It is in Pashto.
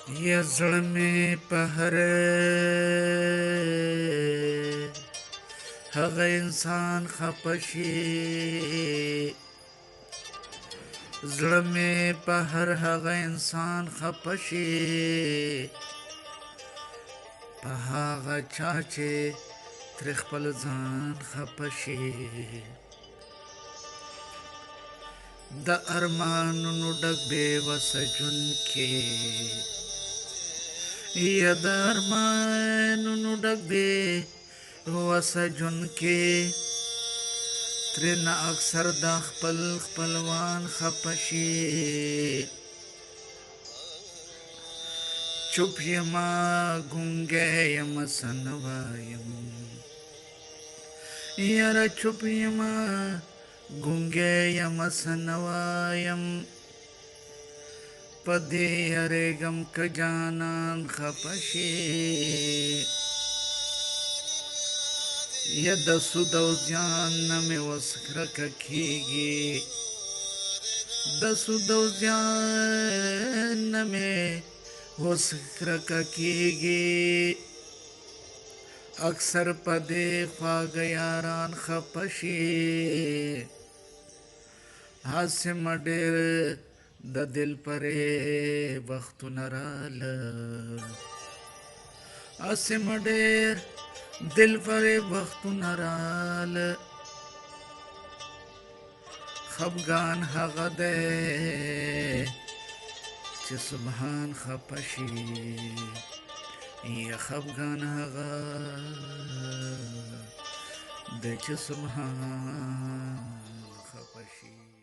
یا زړه مې په هر هغه انسان خفه شي زړه مې په هر هغه انسان خفه شي په هغه چا چې ترې خپل ځان خفه شي د ارمانونو ډک بې وسه ژوند کې یا د ارمانونو ډک بې وسه ژوند کې ترېنه اکثر دا خپل خپلوان خفه شي چوپ یما ګونګی یمه څه نه وایم یاره چوپ یما ګونګی یمه څه نه وایم په دې یریږم که جانان خفه شي یا د سود او زیان نه مې اوس کرکه کېږي د سود او زیان نه مې اوس کرکه کېږي اکثر په دې خواږه یاران خفه شي هسې مه ډېر د دل پرې وختونه راله هسې مه ډېر دل پرې وختونه راله خفګان هغه دی چې سبحان خفه شي یا خفګان هغه دی چې سبحان